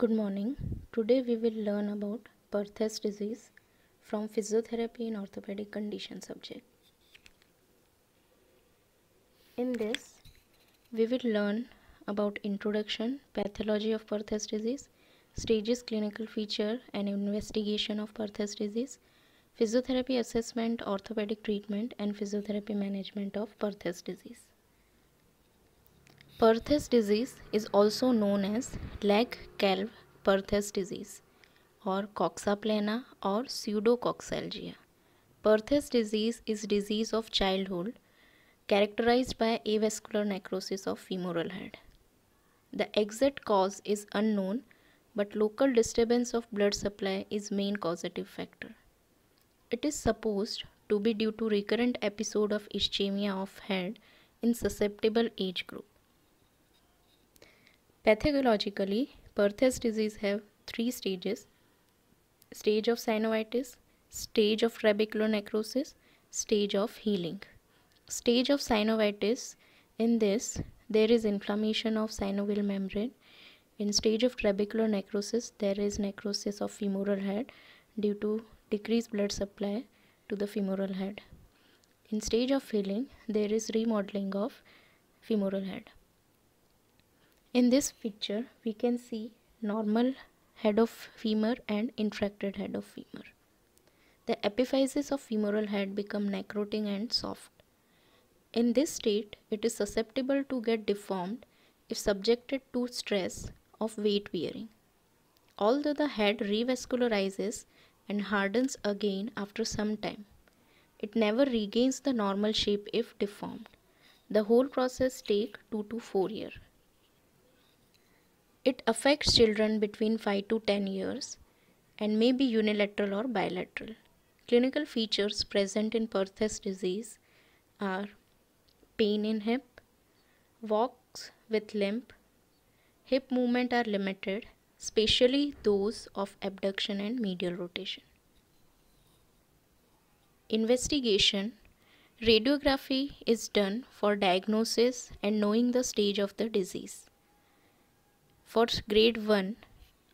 Good morning. Today we will learn about Perthes disease from physiotherapy in orthopedic condition subject. In this, we will learn about introduction, pathology of Perthes disease, stages, clinical feature and investigation of Perthes disease, physiotherapy assessment, orthopedic treatment and physiotherapy management of Perthes disease. Perthes disease is also known as leg-calve Perthes disease or coxa or pseudocoxalgia. Perthes disease is disease of childhood characterized by avascular necrosis of femoral head. The exact cause is unknown, but local disturbance of blood supply is main causative factor. It is supposed to be due to recurrent episode of ischemia of head in susceptible age group. Pathologically, Perthes disease have three stages: stage of synovitis, stage of trabecular necrosis, stage of healing. Stage of synovitis, in this there is inflammation of synovial membrane. In stage of trabecular necrosis, there is necrosis of femoral head due to decreased blood supply to the femoral head. In stage of healing, there is remodeling of femoral head. In this picture, we can see normal head of femur and intracted head of femur. The epiphyses of femoral head become necrotic and soft. In this state, it is susceptible to get deformed if subjected to stress of weight bearing. Although the head revascularizes and hardens again after some time, it never regains the normal shape if deformed. The whole process takes 2 to 4 years. It affects children between 5 to 10 years and may be unilateral or bilateral. Clinical features present in Perthes disease are pain in hip, walks with limp, hip movement are limited, especially those of abduction and medial rotation. Investigation: radiography is done for diagnosis and knowing the stage of the disease. For grade 1,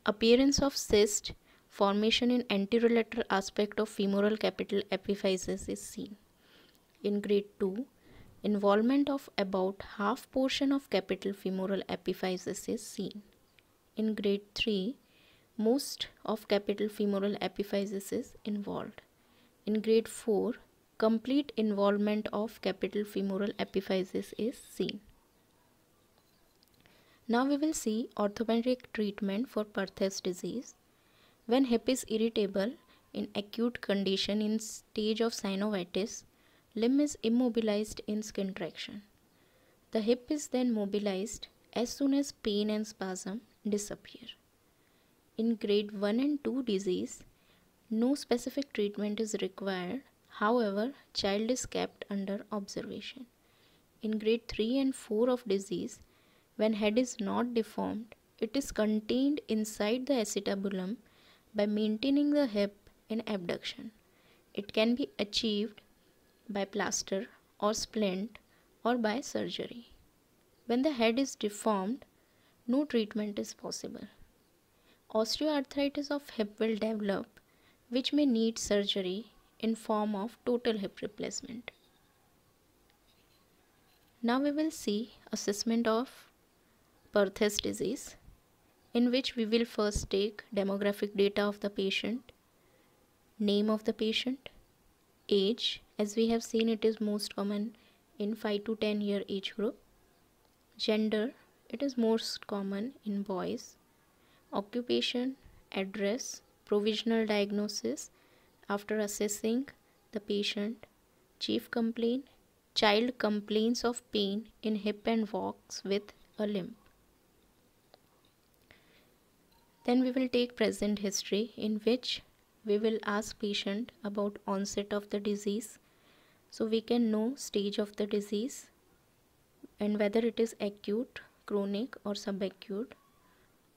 appearance of cyst formation in anterolateral aspect of femoral capital epiphysis is seen. In grade 2, involvement of about half portion of capital femoral epiphysis is seen. In grade 3, most of capital femoral epiphysis is involved. In grade 4, complete involvement of capital femoral epiphysis is seen. Now we will see orthopedic treatment for Perthes disease. When hip is irritable in acute condition in stage of synovitis, limb is immobilized in skin traction. The hip is then mobilized as soon as pain and spasm disappear. In grade 1 and 2 disease, no specific treatment is required. However, child is kept under observation. In grade 3 and 4 of disease, when head is not deformed, it is contained inside the acetabulum by maintaining the hip in abduction. It can be achieved by plaster or splint or by surgery. When the head is deformed, no treatment is possible. Osteoarthritis of hip will develop, which may need surgery in form of total hip replacement. Now we will see assessment of Perthes disease, in which we will first take demographic data of the patient, name of the patient, age, as we have seen it is most common in 5 to 10 year age group, gender, it is most common in boys, occupation, address, provisional diagnosis after assessing the patient, chief complaint, child complains of pain in hip and walks with a limp. Then we will take present history, in which we will ask patient about onset of the disease, so we can know stage of the disease and whether it is acute, chronic or subacute.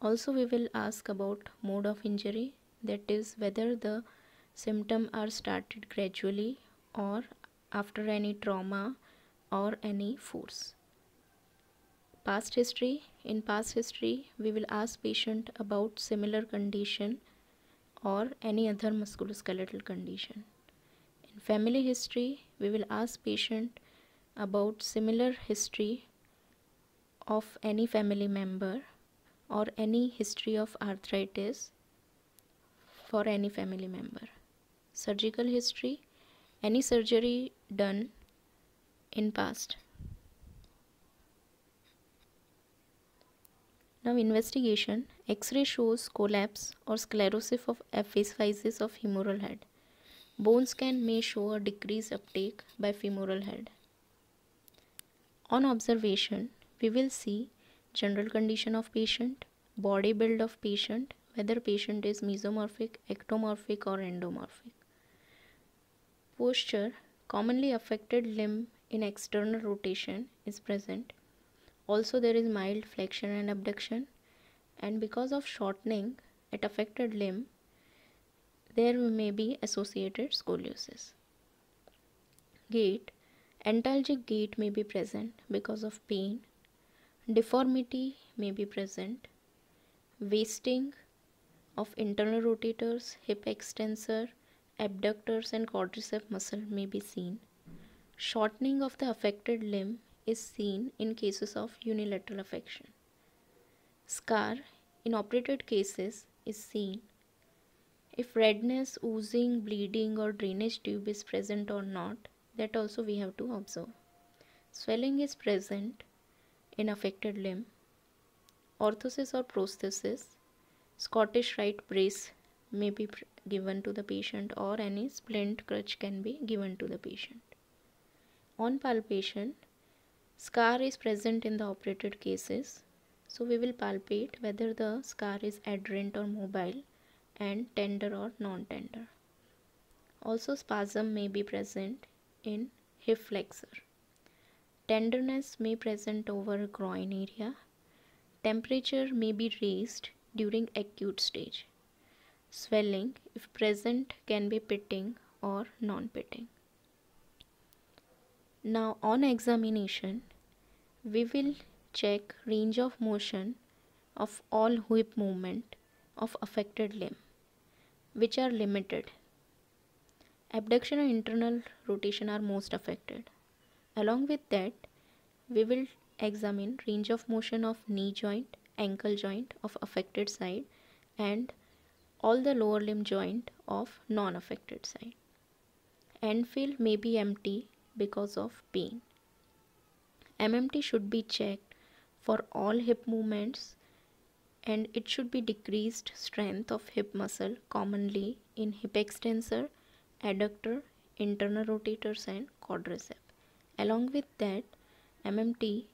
Also we will ask about mode of injury, that is whether the symptoms are started gradually or after any trauma or any force. Past history, In past history, we will ask patient about similar condition or any other musculoskeletal condition. In family history, we will ask patient about similar history of any family member or any history of arthritis for any family member. Surgical history, any surgery done in past. Now investigation, X-ray shows collapse or sclerosis of epiphysis of femoral head. Bone scan may show a decreased uptake by femoral head. On observation, we will see general condition of patient, body build of patient, whether patient is mesomorphic, ectomorphic or endomorphic. Posture, commonly affected limb in external rotation is present. Also there is mild flexion and abduction, and because of shortening at affected limb, there may be associated scoliosis. Gait, antalgic gait may be present because of pain. Deformity may be present. Wasting of internal rotators, hip extensor, abductors and quadricep muscle may be seen. Shortening of the affected limb is seen in cases of unilateral affection. Scar in operated cases is seen. If redness, oozing, bleeding or drainage tube is present or not, that also we have to observe. Swelling is present in affected limb. Orthosis or prosthesis, Scottish Rite brace may be given to the patient or any splint crutch can be given to the patient. On palpation, scar is present in the operated cases, so we will palpate whether the scar is adherent or mobile and tender or non-tender. Also spasm may be present in hip flexor. Tenderness may present over groin area. Temperature may be raised during acute stage. Swelling, if present, can be pitting or non-pitting. Now on examination, we will check range of motion of all hip movement of affected limb, which are limited. Abduction and internal rotation are most affected. Along with that, we will examine range of motion of knee joint, ankle joint of affected side and all the lower limb joint of non-affected side. End field may be empty because of pain. MMT should be checked for all hip movements and it should be decreased strength of hip muscle commonly in hip extensor, adductor, internal rotators and quadricep. Along with that, MMT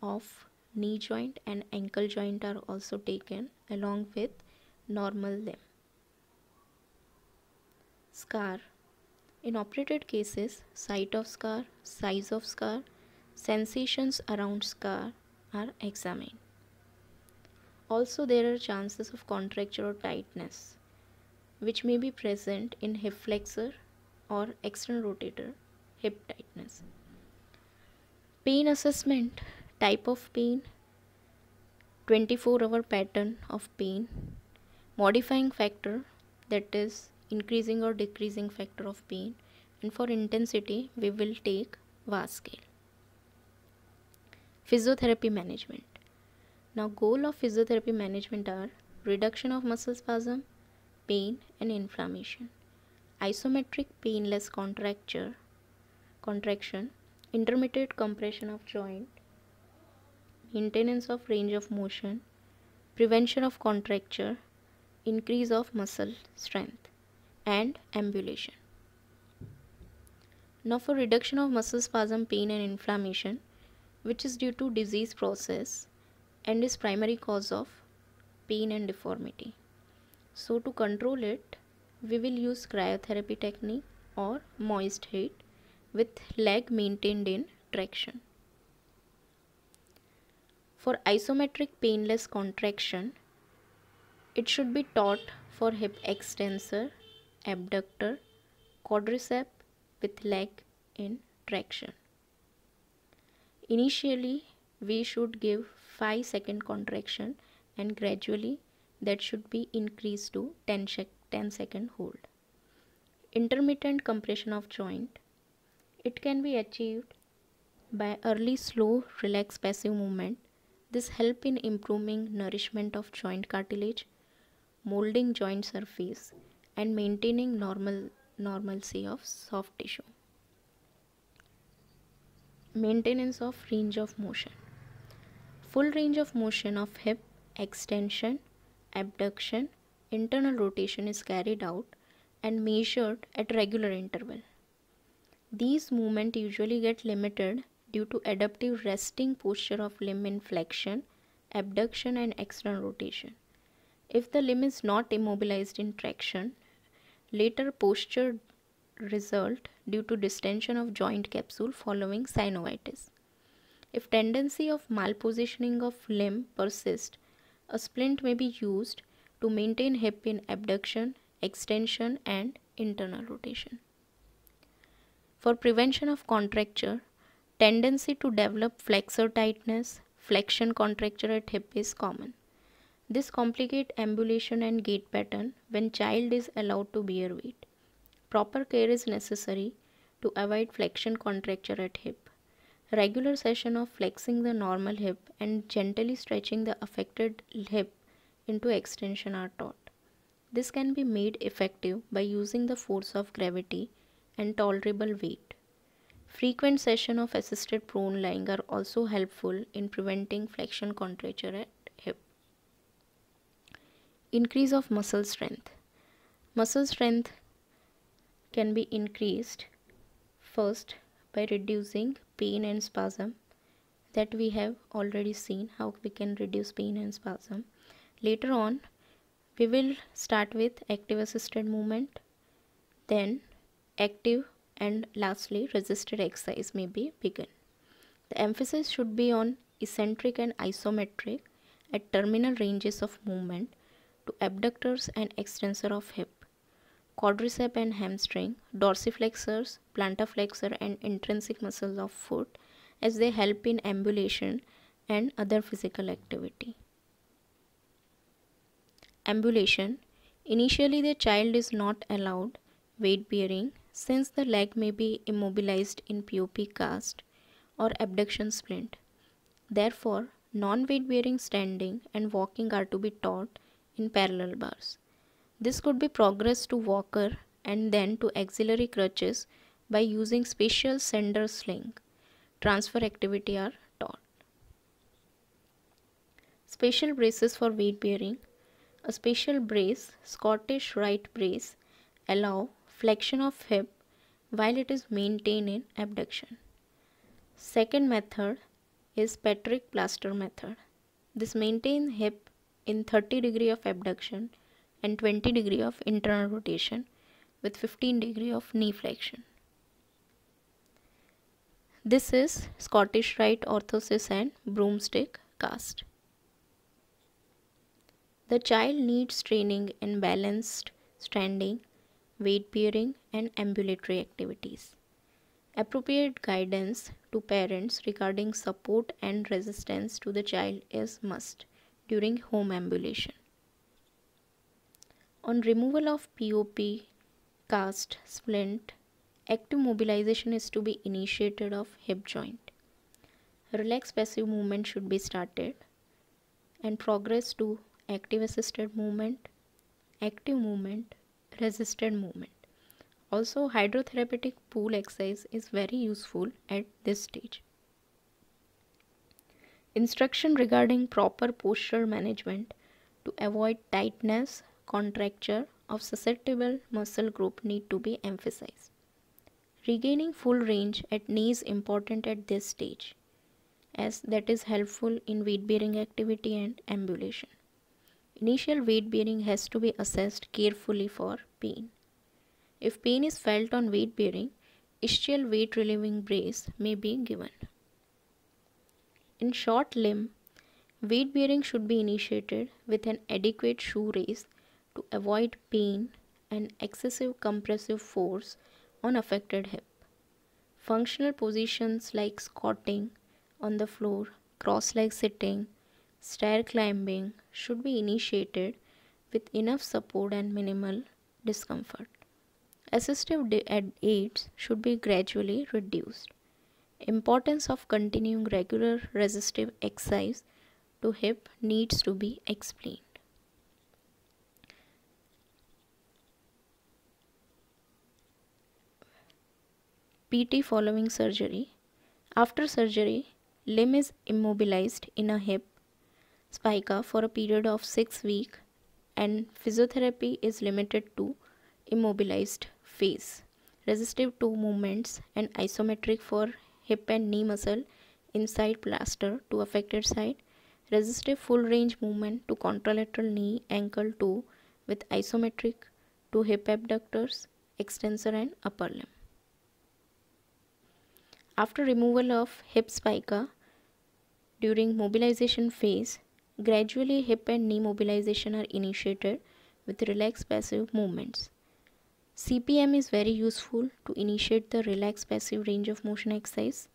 of knee joint and ankle joint are also taken along with normal limb. Scar. In operated cases, site of scar, size of scar, sensations around scar are examined. Also, there are chances of contracture or tightness, which may be present in hip flexor or external rotator hip tightness. Pain assessment, type of pain, 24-hour pattern of pain, modifying factor, that is increasing or decreasing factor of pain, and for intensity we will take VAS scale. Physiotherapy management. Now goal of physiotherapy management are reduction of muscle spasm, pain and inflammation, isometric painless contraction, intermittent compression of joint, maintenance of range of motion, prevention of contracture, increase of muscle strength and ambulation. Now for reduction of muscle spasm, pain and inflammation, which is due to disease process and is primary cause of pain and deformity. So to control it, we will use cryotherapy technique or moist heat with leg maintained in traction. For isometric painless contraction, it should be taught for hip extensor, abductor, quadricep with leg in traction. Initially, we should give 5-second contraction, and gradually that should be increased to 10-second hold. Intermittent compression of joint. It can be achieved by early slow relaxed passive movement. This help in improving nourishment of joint cartilage, molding joint surface, and maintaining normalcy of soft tissue. Maintenance of range of motion. Full range of motion of hip extension, abduction, internal rotation is carried out and measured at regular interval. These movements usually get limited due to adaptive resting posture of limb in flexion, abduction and external rotation. If the limb is not immobilized in traction, later posture result due to distension of joint capsule following synovitis. If tendency of malpositioning of limb persists, a splint may be used to maintain hip in abduction, extension and internal rotation. For prevention of contracture, tendency to develop flexor tightness, flexion contracture at hip is common. This complicates ambulation and gait pattern when child is allowed to bear weight. Proper care is necessary to avoid flexion contracture at hip. Regular session of flexing the normal hip and gently stretching the affected hip into extension are taught. This can be made effective by using the force of gravity and tolerable weight. Frequent session of assisted prone lying are also helpful in preventing flexion contracture at hip. Increase of muscle strength. Muscle strength can be increased first by reducing pain and spasm, that we have already seen how we can reduce pain and spasm. Later on we will start with active assisted movement, then active, and lastly resisted exercise may be begun. The emphasis should be on eccentric and isometric at terminal ranges of movement to abductors and extensor of hip, quadricep and hamstring, dorsiflexors, plantar flexor and intrinsic muscles of foot, as they help in ambulation and other physical activity. Ambulation. Initially the child is not allowed weight bearing since the leg may be immobilized in POP cast or abduction splint. Therefore, non-weight bearing standing and walking are to be taught in parallel bars. This could be progressed to walker and then to auxiliary crutches by using special sender sling. Transfer activity are taught. Special braces for weight bearing. A special brace, Scottish Rite brace, allow flexion of hip while it is maintained in abduction. Second method is Patrick plaster method. This maintains hip in 30 degree of abduction and 20 degree of internal rotation with 15 degree of knee flexion. This is Scottish Rite orthosis and broomstick cast. The child needs training in balanced standing, weight bearing and ambulatory activities. Appropriate guidance to parents regarding support and resistance to the child is must during home ambulation. On removal of POP, cast, splint, active mobilization is to be initiated of hip joint. Relaxed passive movement should be started and progress to active assisted movement, active movement, resisted movement. Also, hydrotherapeutic pool exercise is very useful at this stage. Instruction regarding proper posture management to avoid tightness, contracture of susceptible muscle group need to be emphasized. Regaining full range at knee is important at this stage, as that is helpful in weight bearing activity and ambulation. Initial weight bearing has to be assessed carefully for pain. If pain is felt on weight bearing, ischial weight relieving brace may be given. In short limb, weight bearing should be initiated with an adequate shoe raise to avoid pain and excessive compressive force on affected hip. Functional positions like squatting on the floor, cross-leg sitting, Stair climbing should be initiated with enough support and minimal discomfort. Assistive aids should be gradually reduced. Importance of continuing regular resistive exercise to hip needs to be explained. PT following surgery. After surgery, limb is immobilized in a hip spica for a period of 6 weeks and physiotherapy is limited to immobilized phase. Resistive toe movements and isometric for hip and knee muscle inside plaster to affected side. Resistive full range movement to contralateral knee, ankle, toe with isometric to hip abductors, extensor and upper limb. After removal of hip spica during mobilization phase, gradually hip and knee mobilization are initiated with relaxed passive movements. CPM is very useful to initiate the relaxed passive range of motion exercise.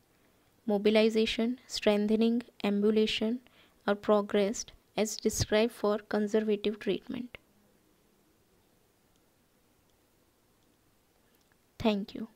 Mobilization, strengthening, ambulation are progressed as described for conservative treatment. Thank you.